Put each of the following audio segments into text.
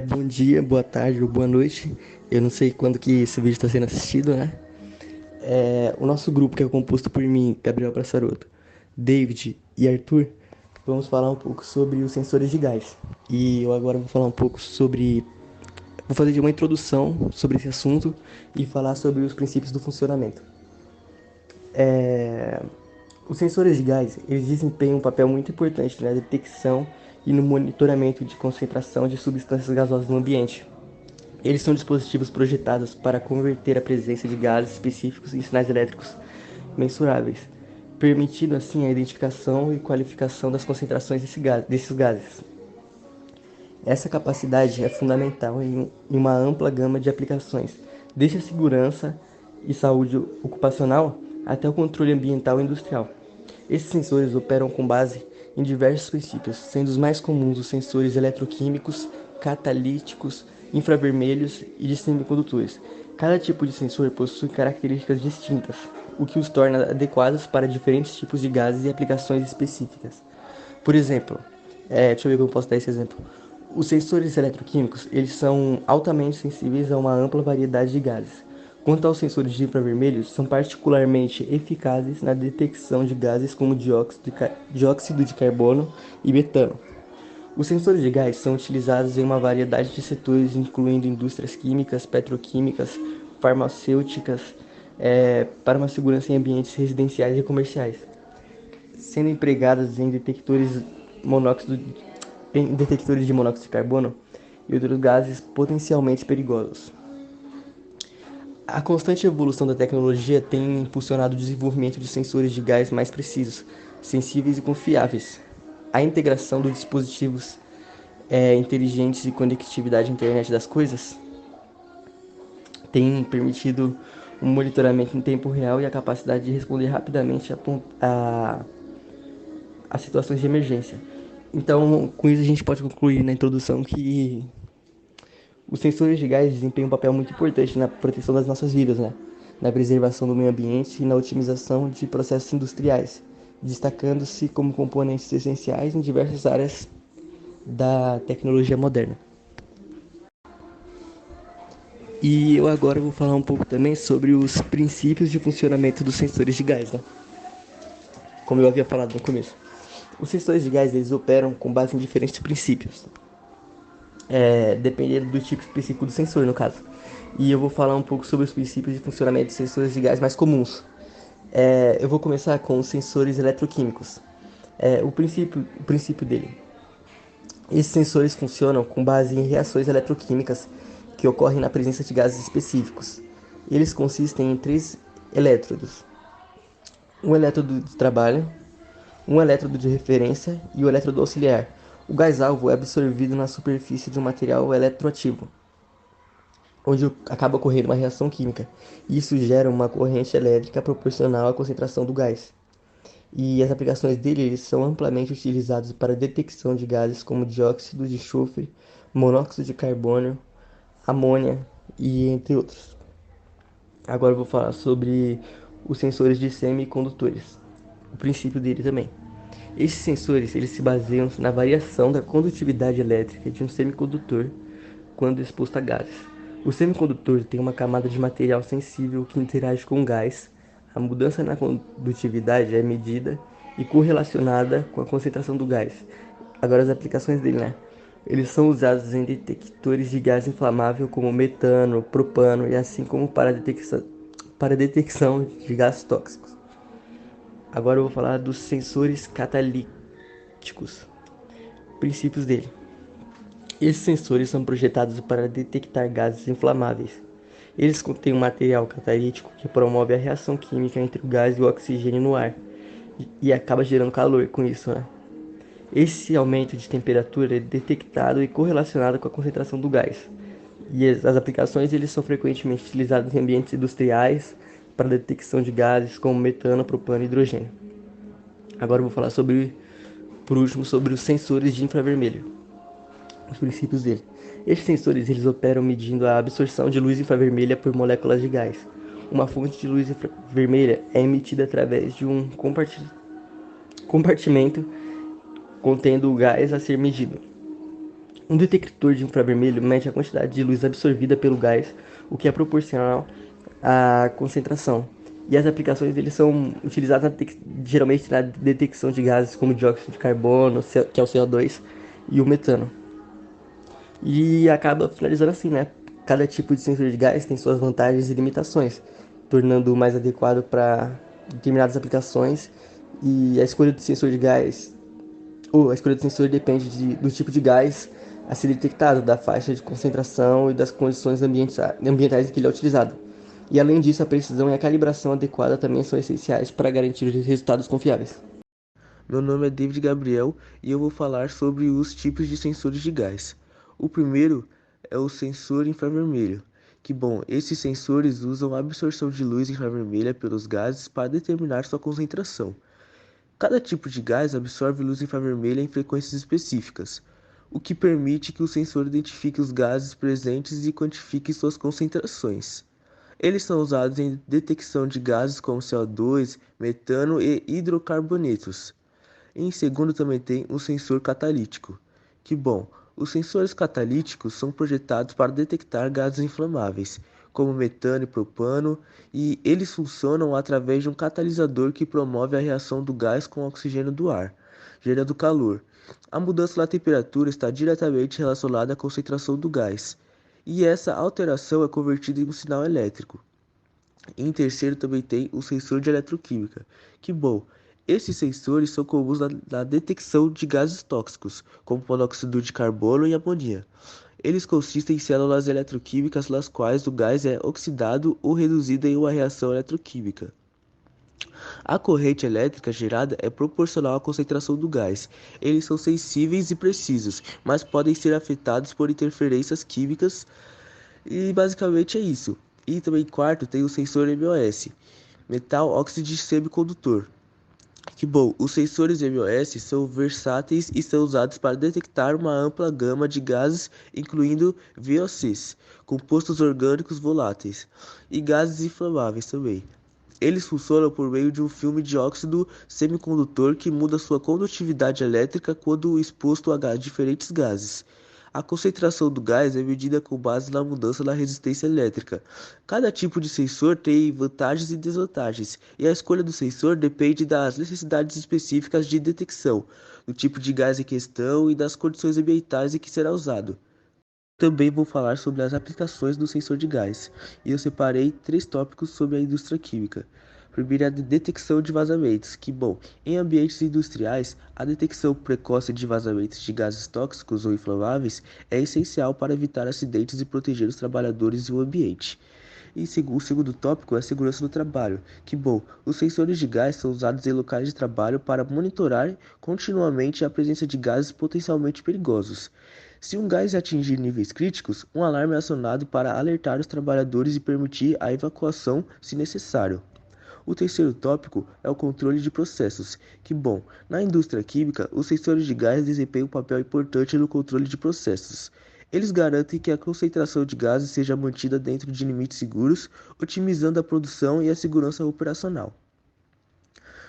Bom dia, boa tarde ou boa noite. Eu não sei quando que esse vídeo está sendo assistido, né? O nosso grupo, que é composto por mim, Gabriel Passaroto, David e Arthur, vamos falar um pouco sobre os sensores de gás. E eu agora vou falar um pouco sobre. Vou fazer uma introdução sobre esse assunto e falar sobre os princípios do funcionamento. Os sensores de gás, eles desempenham um papel muito importante na detecção e no monitoramento de concentração de substâncias gasosas no ambiente. Eles são dispositivos projetados para converter a presença de gases específicos em sinais elétricos mensuráveis, permitindo assim a identificação e qualificação das concentrações desses gases. Essa capacidade é fundamental em uma ampla gama de aplicações, desde a segurança e saúde ocupacional até o controle ambiental e industrial. Esses sensores operam com base em diversos princípios, sendo os mais comuns os sensores eletroquímicos, catalíticos, infravermelhos e de semicondutores. Cada tipo de sensor possui características distintas, o que os torna adequados para diferentes tipos de gases e aplicações específicas. Por exemplo, deixa eu ver como eu posso dar esse exemplo. Os sensores eletroquímicos, eles são altamente sensíveis a uma ampla variedade de gases. Quanto aos sensores de infravermelhos, são particularmente eficazes na detecção de gases como dióxido de carbono e metano. Os sensores de gás são utilizados em uma variedade de setores, incluindo indústrias químicas, petroquímicas, farmacêuticas, para uma segurança em ambientes residenciais e comerciais, sendo empregadas monóxido, em detectores de monóxido de carbono e outros gases potencialmente perigosos. A constante evolução da tecnologia tem impulsionado o desenvolvimento de sensores de gás mais precisos, sensíveis e confiáveis. A integração dos dispositivos inteligentes e conectividade à internet das coisas tem permitido um monitoramento em tempo real e a capacidade de responder rapidamente a situações de emergência. Então, com isso a gente pode concluir na introdução que os sensores de gás desempenham um papel muito importante na proteção das nossas vidas, né? Na preservação do meio ambiente e na otimização de processos industriais, destacando-se como componentes essenciais em diversas áreas da tecnologia moderna. E eu agora vou falar um pouco também sobre os princípios de funcionamento dos sensores de gás, né? Como eu havia falado no começo. Os sensores de gás eles operam com base em diferentes princípios, dependendo do tipo específico do sensor, no caso. E eu vou falar um pouco sobre os princípios de funcionamento de sensores de gás mais comuns. Eu vou começar com os sensores eletroquímicos. O princípio dele. Esses sensores funcionam com base em reações eletroquímicas que ocorrem na presença de gases específicos. Eles consistem em três elétrodos: um elétrodo de trabalho, um elétrodo de referência e o elétrodo auxiliar. O gás-alvo é absorvido na superfície de um material eletroativo, onde acaba ocorrendo uma reação química. Isso gera uma corrente elétrica proporcional à concentração do gás. E as aplicações dele são amplamente utilizadas para a detecção de gases como dióxido de enxofre, monóxido de carbono, amônia e entre outros. Agora eu vou falar sobre os sensores de semicondutores, o princípio dele também. Esses sensores eles se baseiam na variação da condutividade elétrica de um semicondutor quando exposto a gases. O semicondutor tem uma camada de material sensível que interage com o gás. A mudança na condutividade é medida e correlacionada com a concentração do gás. Agora as aplicações dele, né? Eles são usados em detectores de gás inflamável como metano, propano e assim como para detecção de gases tóxicos. Agora eu vou falar dos sensores catalíticos, princípios dele. Esses sensores são projetados para detectar gases inflamáveis. Eles contêm um material catalítico que promove a reação química entre o gás e o oxigênio no ar e acaba gerando calor com isso, né? Esse aumento de temperatura é detectado e correlacionado com a concentração do gás. E as aplicações eles são frequentemente utilizadas em ambientes industriais para detecção de gases como metano, propano e hidrogênio. Agora eu vou falar por último, sobre os sensores de infravermelho, os princípios dele. Estes sensores eles operam medindo a absorção de luz infravermelha por moléculas de gás. Uma fonte de luz infravermelha é emitida através de um compartimento contendo o gás a ser medido. Um detector de infravermelho mede a quantidade de luz absorvida pelo gás, o que é proporcional à concentração. E as aplicações deles são utilizadas geralmente na detecção de gases como dióxido de carbono, que é o CO2, e o metano. E acaba finalizando assim, né? Cada tipo de sensor de gás tem suas vantagens e limitações, tornando mais adequado para determinadas aplicações. E a escolha do sensor de gás, ou a escolha do sensor depende do tipo de gás a ser detectado, da faixa de concentração e das condições ambientais em que ele é utilizado. E além disso, a precisão e a calibração adequada também são essenciais para garantir resultados confiáveis. Meu nome é David Gabriel e eu vou falar sobre os tipos de sensores de gás. O primeiro é o sensor infravermelho, que bom, esses sensores usam a absorção de luz infravermelha pelos gases para determinar sua concentração. Cada tipo de gás absorve luz infravermelha em frequências específicas, o que permite que o sensor identifique os gases presentes e quantifique suas concentrações. Eles são usados em detecção de gases como CO2, metano e hidrocarbonetos. Em segundo também tem o sensor catalítico, que bom, os sensores catalíticos são projetados para detectar gases inflamáveis, como metano e propano, e eles funcionam através de um catalisador que promove a reação do gás com o oxigênio do ar, gerando calor. A mudança na temperatura está diretamente relacionada à concentração do gás, e essa alteração é convertida em um sinal elétrico. Em terceiro também tem o sensor de eletroquímica, que bom, esses sensores são comuns na detecção de gases tóxicos, como monóxido de carbono e amonia. Eles consistem em células eletroquímicas nas quais o gás é oxidado ou reduzido em uma reação eletroquímica. A corrente elétrica gerada é proporcional à concentração do gás. Eles são sensíveis e precisos, mas podem ser afetados por interferências químicas e basicamente é isso. E também quarto tem o sensor MOS, metal óxido semicondutor. Que bom, os sensores MOS são versáteis e são usados para detectar uma ampla gama de gases, incluindo VOCs, compostos orgânicos voláteis, e gases inflamáveis também. Eles funcionam por meio de um filme de óxido semicondutor que muda sua condutividade elétrica quando exposto a diferentes gases. A concentração do gás é medida com base na mudança na resistência elétrica. Cada tipo de sensor tem vantagens e desvantagens, e a escolha do sensor depende das necessidades específicas de detecção, do tipo de gás em questão e das condições ambientais em que será usado. Também vou falar sobre as aplicações do sensor de gás, e eu separei três tópicos sobre a indústria química. Primeiro é a detecção de vazamentos, que bom, em ambientes industriais, a detecção precoce de vazamentos de gases tóxicos ou inflamáveis é essencial para evitar acidentes e proteger os trabalhadores e o ambiente. E o segundo tópico é a segurança do trabalho, que bom, os sensores de gás são usados em locais de trabalho para monitorar continuamente a presença de gases potencialmente perigosos. Se um gás atingir níveis críticos, um alarme é acionado para alertar os trabalhadores e permitir a evacuação se necessário. O terceiro tópico é o controle de processos, que bom, na indústria química, os sensores de gás desempenham um papel importante no controle de processos. Eles garantem que a concentração de gases seja mantida dentro de limites seguros, otimizando a produção e a segurança operacional.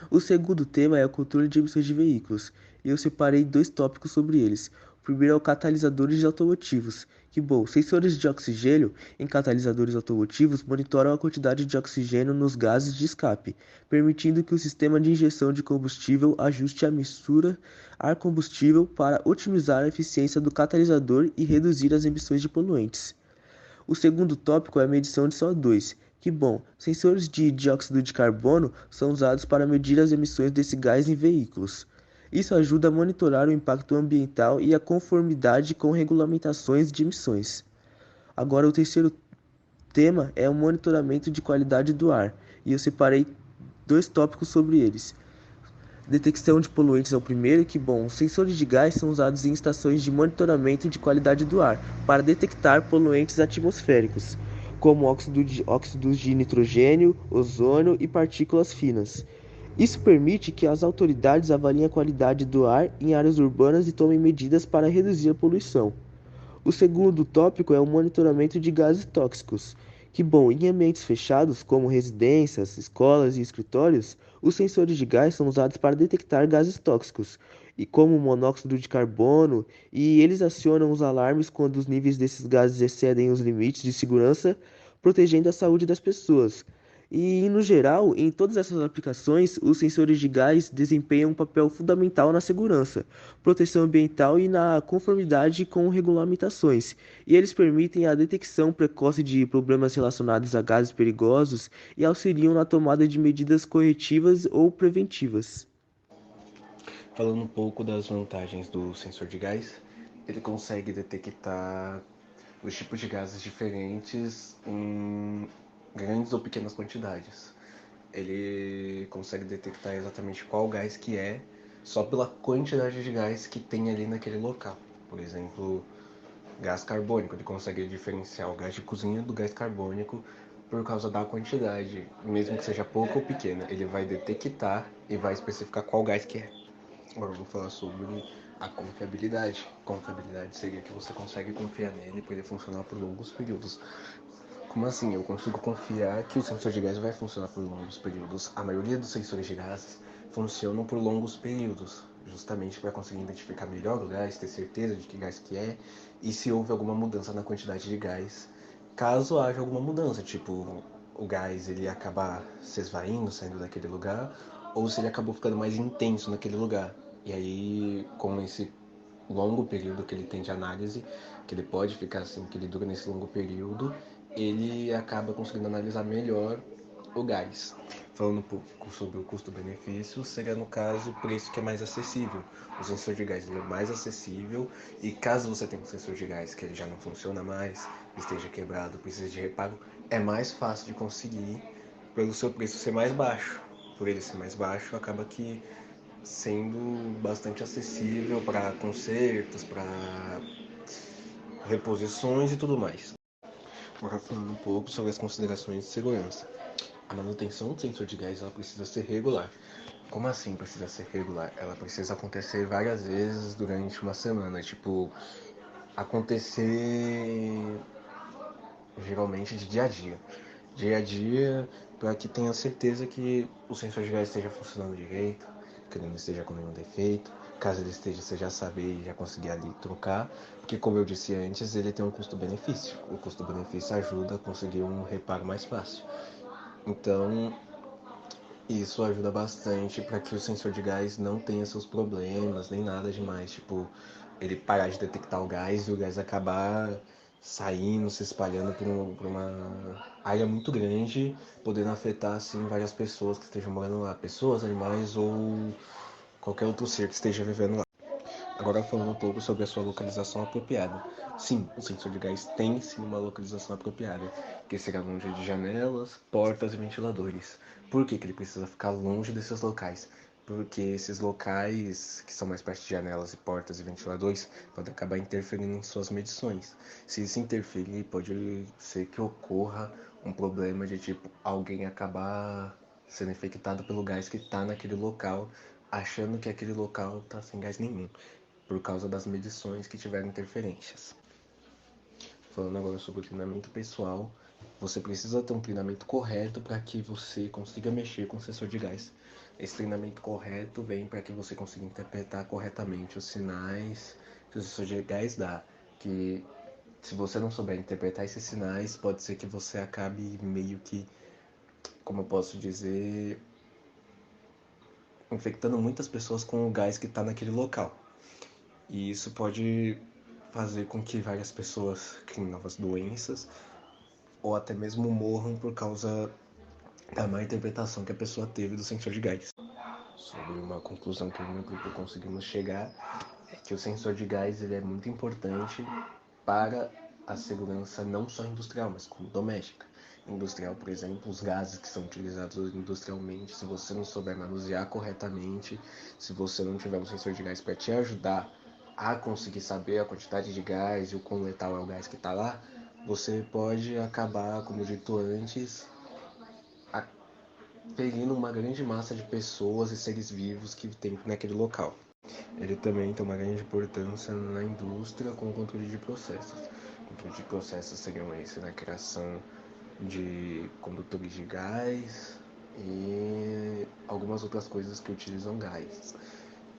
O segundo tema é o controle de emissões de veículos, e eu separei dois tópicos sobre eles. O primeiro é o catalisadores de automotivos, que bom, sensores de oxigênio em catalisadores automotivos monitoram a quantidade de oxigênio nos gases de escape, permitindo que o sistema de injeção de combustível ajuste a mistura ar-combustível para otimizar a eficiência do catalisador e reduzir as emissões de poluentes. O segundo tópico é a medição de CO2. Que bom, sensores de dióxido de carbono são usados para medir as emissões desse gás em veículos. Isso ajuda a monitorar o impacto ambiental e a conformidade com regulamentações de emissões. Agora, o terceiro tema é o monitoramento de qualidade do ar, e eu separei dois tópicos sobre eles. Detecção de poluentes é o primeiro, que bom, os sensores de gás são usados em estações de monitoramento de qualidade do ar para detectar poluentes atmosféricos, como óxidos de nitrogênio, ozônio e partículas finas. Isso permite que as autoridades avaliem a qualidade do ar em áreas urbanas e tomem medidas para reduzir a poluição. O segundo tópico é o monitoramento de gases tóxicos. Que bom, em ambientes fechados, como residências, escolas e escritórios, os sensores de gás são usados para detectar gases tóxicos. e como o monóxido de carbono, e eles acionam os alarmes quando os níveis desses gases excedem os limites de segurança, protegendo a saúde das pessoas. E, no geral, em todas essas aplicações, os sensores de gás desempenham um papel fundamental na segurança, proteção ambiental e na conformidade com regulamentações. E eles permitem a detecção precoce de problemas relacionados a gases perigosos e auxiliam na tomada de medidas corretivas ou preventivas. Falando um pouco das vantagens do sensor de gás, ele consegue detectar os tipos de gases diferentes em grandes ou pequenas quantidades. Ele consegue detectar exatamente qual gás que é, só pela quantidade de gás que tem ali naquele local. Por exemplo, gás carbônico, ele consegue diferenciar o gás de cozinha do gás carbônico por causa da quantidade, mesmo que seja pouca ou pequena. Ele vai detectar e vai especificar qual gás que é. Agora eu vou falar sobre a confiabilidade. Confiabilidade seria que você consegue confiar nele para ele funcionar por longos períodos. Como assim? Eu consigo confiar que o sensor de gás vai funcionar por longos períodos. A maioria dos sensores de gás funcionam por longos períodos, justamente para conseguir identificar melhor o gás, ter certeza de que gás que é e se houve alguma mudança na quantidade de gás. Caso haja alguma mudança, tipo o gás ele acabar se esvaindo, saindo daquele lugar, ou se ele acabou ficando mais intenso naquele lugar. E aí, com esse longo período que ele tem de análise, que ele pode ficar assim, que ele dura nesse longo período, ele acaba conseguindo analisar melhor o gás. Falando um pouco sobre o custo-benefício, seria no caso o preço que é mais acessível. O sensor de gás ele é mais acessível e caso você tenha um sensor de gás que ele já não funciona mais, esteja quebrado, precise de reparo, é mais fácil de conseguir pelo seu preço ser mais baixo. Por ele ser mais baixo, acaba que sendo bastante acessível para consertos, para reposições e tudo mais. Agora falando um pouco sobre as considerações de segurança. A manutenção do sensor de gás ela precisa ser regular. Como assim precisa ser regular? Ela precisa acontecer várias vezes durante uma semana, tipo, acontecer geralmente de dia a dia. Dia a dia, para que tenha certeza que o sensor de gás esteja funcionando direito, que ele não esteja com nenhum defeito. Caso ele esteja, você já saber e já conseguir ali trocar. Porque, como eu disse antes, ele tem um custo-benefício. O custo-benefício ajuda a conseguir um reparo mais fácil. Então, isso ajuda bastante para que o sensor de gás não tenha seus problemas, nem nada demais. Tipo, ele parar de detectar o gás e o gás acabar saindo, se espalhando por uma área muito grande, podendo afetar assim várias pessoas que estejam morando lá, pessoas, animais ou qualquer outro ser que esteja vivendo lá. Agora falando um pouco sobre a sua localização apropriada. Sim, o sensor de gás tem sim uma localização apropriada, que será longe de janelas, portas e ventiladores. Por que ele precisa ficar longe desses locais? Porque esses locais, que são mais perto de janelas e portas e ventiladores, podem acabar interferindo em suas medições. Se isso interferir, pode ser que ocorra um problema de tipo alguém acabar sendo infectado pelo gás que está naquele local, achando que aquele local está sem gás nenhum por causa das medições que tiveram interferências. Falando agora sobre o treinamento pessoal, você precisa ter um treinamento correto para que você consiga mexer com o sensor de gás. Esse treinamento correto vem para que você consiga interpretar corretamente os sinais que o sensor de gás dá. Que se você não souber interpretar esses sinais, pode ser que você acabe meio que, como eu posso dizer, infectando muitas pessoas com o gás que está naquele local. E isso pode fazer com que várias pessoas criem novas doenças ou até mesmo morram por causa da má interpretação que a pessoa teve do sensor de gás. Sobre uma conclusão que eu e meu grupo conseguimos chegar é que o sensor de gás ele é muito importante para a segurança não só industrial, mas como doméstica. Industrial, por exemplo, os gases que são utilizados industrialmente, se você não souber manusear corretamente, se você não tiver um sensor de gás para te ajudar a conseguir saber a quantidade de gás e o quão letal é o gás que está lá, você pode acabar, como dito antes, ferindo uma grande massa de pessoas e seres vivos que tem naquele local. Ele também tem uma grande importância na indústria com o controle de processos. O controle de processos seriam esse na criação de condutores de gás e algumas outras coisas que utilizam gás.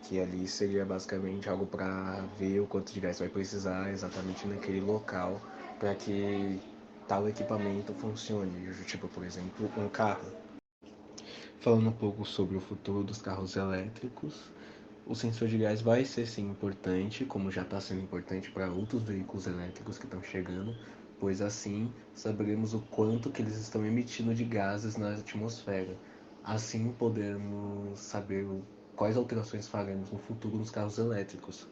que ali seria basicamente algo para ver o quanto de gás vai precisar exatamente naquele local para que tal equipamento funcione, tipo, por exemplo, um carro. Falando um pouco sobre o futuro dos carros elétricos, o sensor de gás vai ser sim importante, como já está sendo importante para outros veículos elétricos que estão chegando, pois assim saberemos o quanto que eles estão emitindo de gases na atmosfera. Assim podemos saber quais alterações faremos no futuro nos carros elétricos.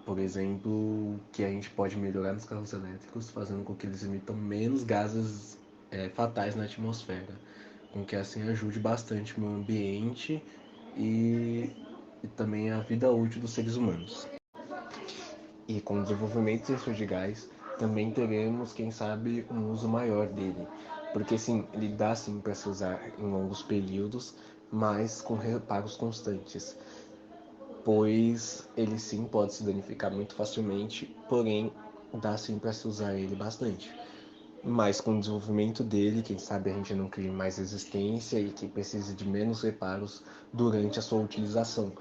Por exemplo, que a gente pode melhorar nos carros elétricos, fazendo com que eles emitam menos gases fatais na atmosfera, com que assim ajude bastante o meio ambiente e, e também a vida útil dos seres humanos. E com o desenvolvimento do sensor de gás, também teremos, quem sabe, um uso maior dele. Porque sim, ele dá sim para se usar em longos períodos, mas com reparos constantes, pois ele sim pode se danificar muito facilmente, porém dá sim para se usar ele bastante. Mas com o desenvolvimento dele, quem sabe a gente não crie mais resistência e que precise de menos reparos durante a sua utilização.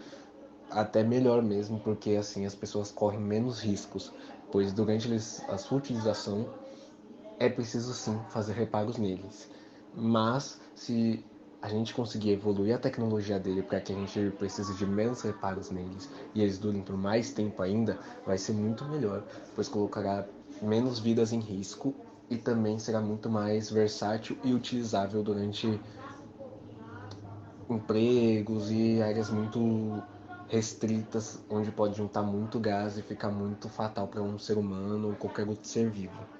Até melhor mesmo, porque assim as pessoas correm menos riscos, pois durante a sua utilização é preciso sim fazer reparos neles. Mas se a gente conseguir evoluir a tecnologia dele para que a gente precise de menos reparos neles e eles durem por mais tempo ainda, vai ser muito melhor, pois colocará menos vidas em risco e também será muito mais versátil e utilizável durante empregos e áreas muito restritas, onde pode juntar muito gás e ficar muito fatal para um ser humano ou qualquer outro ser vivo.